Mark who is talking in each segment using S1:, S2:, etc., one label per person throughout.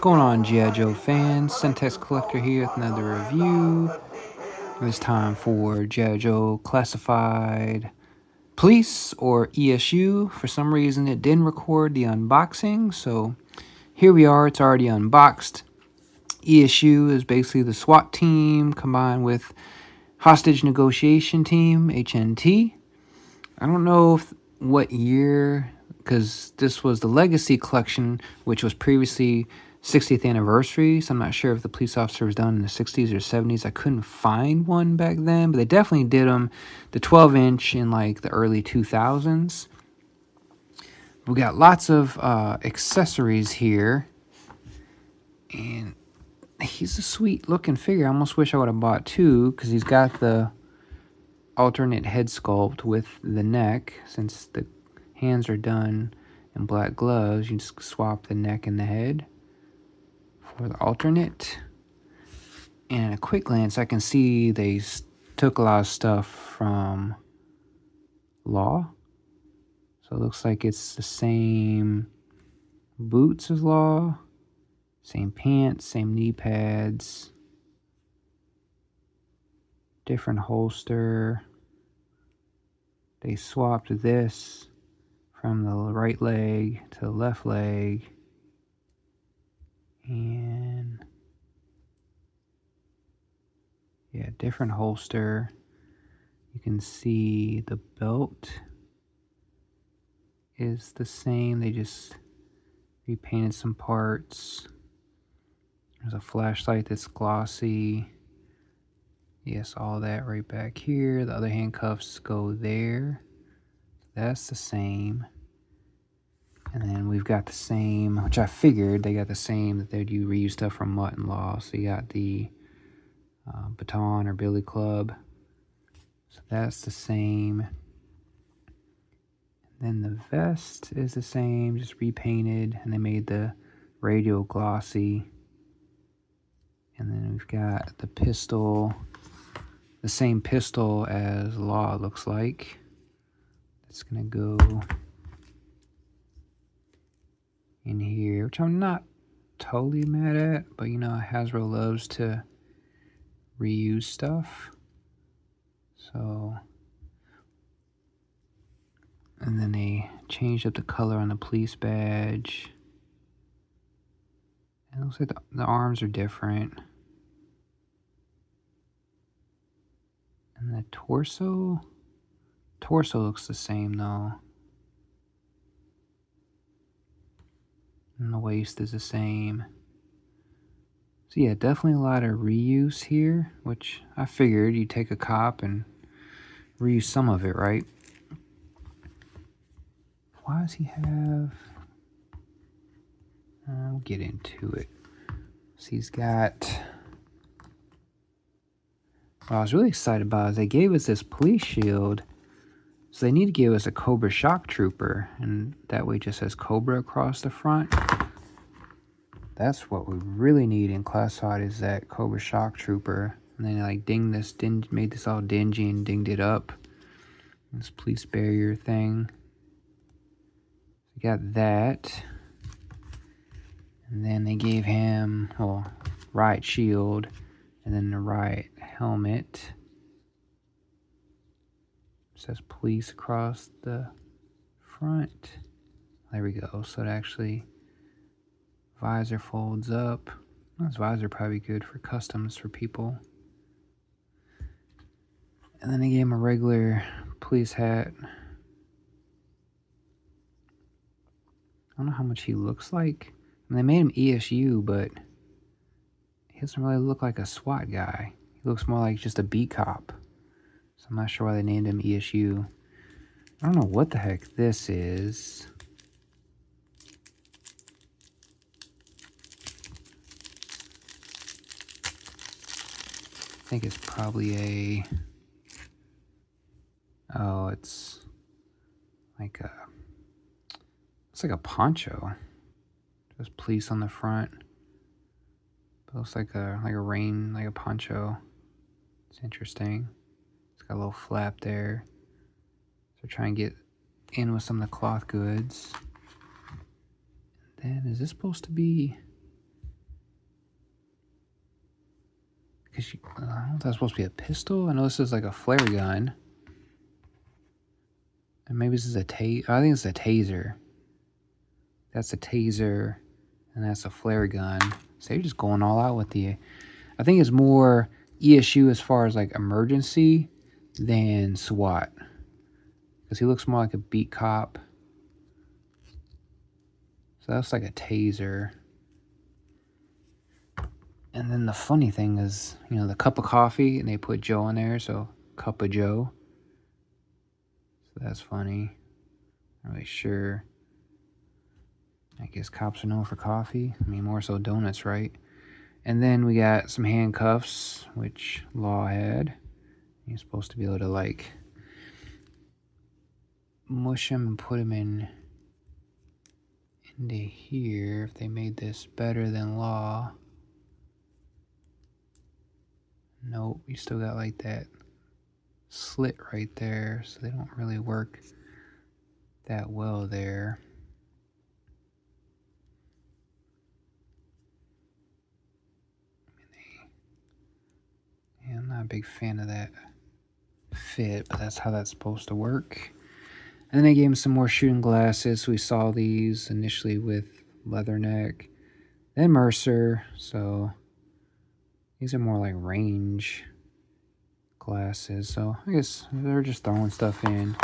S1: going on, G.I. Joe fans? Syntax Collector here with another review. This time for G.I. Joe Classified Police, or ESU. For some reason, it didn't record the unboxing, so here we are. It's already unboxed. ESU is basically the SWAT team combined with Hostage Negotiation Team, HNT. I don't know what year, because this was the Legacy Collection, which was previously 60th anniversary, so I'm not sure if the police officer was done in the 60s or 70s. I couldn't find one back then, but they definitely did them, the 12-inch in like the early 2000s. We got lots of accessories here, and he's a sweet looking figure. I almost wish I would have bought two, because he's got the alternate head sculpt with the neck. Since the hands are done in black gloves, you just swap the neck and the head for the alternate. And at a quick glance, I can see they took a lot of stuff from Law. So it looks like it's the same boots as Law, same pants, same knee pads, different holster. They swapped this from the right leg to the left leg. And yeah, different holster. You can see the belt is the same. They just repainted some parts. There's a flashlight that's glossy. Yes, all that right back here. The other handcuffs go there. That's the same. And then we've got the same, which I figured they got the same, that they'd reuse stuff from Mutt and Law. So you got the baton or billy club. So that's the same. And then the vest is the same, just repainted. And they made the radio glossy. And then we've got the pistol, the same pistol as Law, looks like. It's gonna go in here, which I'm not totally mad at, but you know, Hasbro loves to reuse stuff. So, and then they changed up the color on the police badge. And it looks like the arms are different. And the torso looks the same though. And the waist is the same. So yeah, definitely a lot of reuse here, which I figured you'd take a cop and reuse some of it, right? Why does he have... I'll get into it. So he's got... What I was really excited about is they gave us this police shield. So they need to give us a Cobra Shock Trooper, and that way it just says Cobra across the front. That's what we really need in Classified, is that Cobra Shock Trooper. And then like made this all dingy and dinged it up. This police barrier thing. We got that. And then they gave him, well, riot shield, and then the riot helmet. It says police across the front. There we go. So it actually, visor folds up. This visor probably good for customs for people. And then they gave him a regular police hat. I don't know how much he looks like. And they made him ESU, but he doesn't really look like a SWAT guy. He looks more like just a beat cop. So I'm not sure why they named him ESU. I don't know what the heck this is. I think it's probably a... Oh, it's like a... It's like a poncho. Just police on the front. But it looks like a poncho. It's interesting. It's got a little flap there. So try and get in with some of the cloth goods. And then, is this supposed to be... Because I don't know if that's supposed to be a pistol. I know this is like a flare gun. And maybe this is a taser. I think it's a taser. That's a taser. And that's a flare gun. So they're just going all out with the... I think it's more ESU as far as like emergency than SWAT. Because he looks more like a beat cop. So that's like a taser. And then the funny thing is, you know, the cup of coffee, and they put Joe in there, so cup of Joe. So that's funny. Not really sure. I guess cops are known for coffee. I mean, more so donuts, right? And then we got some handcuffs, which Law had. You're supposed to be able to, like, mush him and put him into here if they made this better than Law. Nope, you still got like that slit right there, so they don't really work that well there. Yeah, I'm not a big fan of that fit, but that's how that's supposed to work. And then they gave him some more shooting glasses. We saw these initially with Leatherneck, then Mercer, so these are more like range glasses. So I guess they're just throwing stuff in.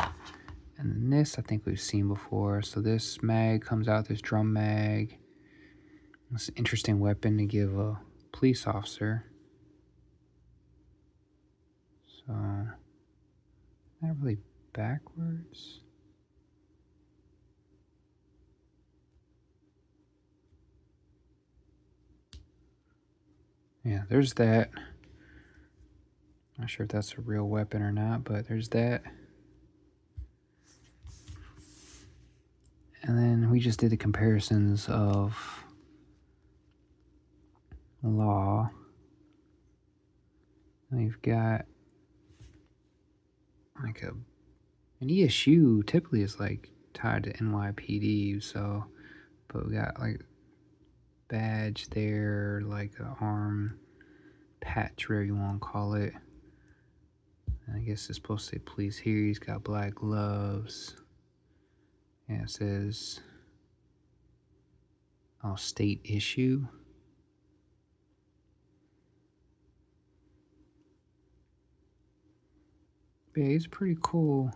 S1: And then this I think we've seen before. So this mag comes out, this drum mag. It's an interesting weapon to give a police officer. So not really backwards. Yeah, there's that. Not sure if that's a real weapon or not, but there's that. And then we just did the comparisons of Law. We've got like an ESU typically is like tied to NYPD, so, but we got like badge there, like an arm patch, whatever you want to call it. And I guess it's supposed to say police here. He's got black gloves. Yeah, it says, oh, state issue. But yeah, he's a pretty cool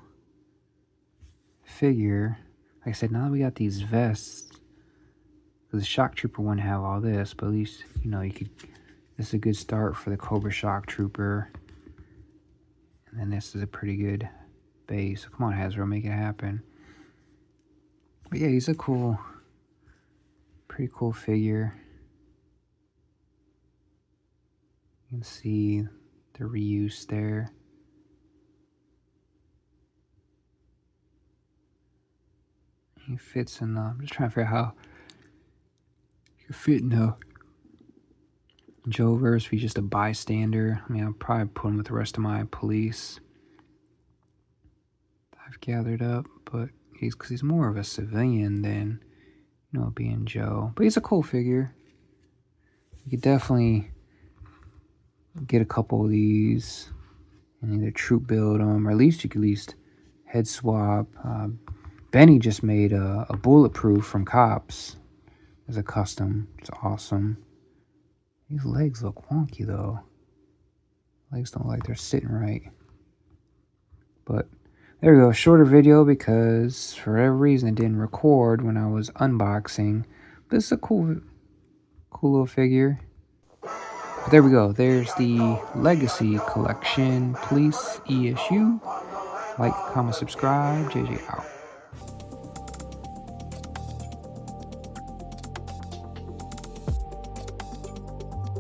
S1: figure. Like I said, now that we got these vests, because the shock trooper wouldn't have all this, but at least, you know, you could, this is a good start for the Cobra shock trooper. And then this is a pretty good base. So come on, Hasbro, make it happen. But yeah, he's a cool, pretty cool figure. You can see the reuse there. He fits in the, I'm just trying to figure out how he could fit in the Joverse if he's just a bystander. I mean, I'll probably put him with the rest of my police I've gathered up, but because he's more of a civilian than, you know, being Joe. But he's a cool figure. You could definitely get a couple of these and either troop build them, or at least you could at least head swap. Benny just made a bulletproof from Cops as a custom. It's awesome. These legs look wonky though. Legs don't look like they're sitting right. But there we go, shorter video because for whatever reason it didn't record when I was unboxing. But it's a cool little figure. But there we go, there's the Legacy Collection Police ESU. Like, comment, subscribe, JJ out.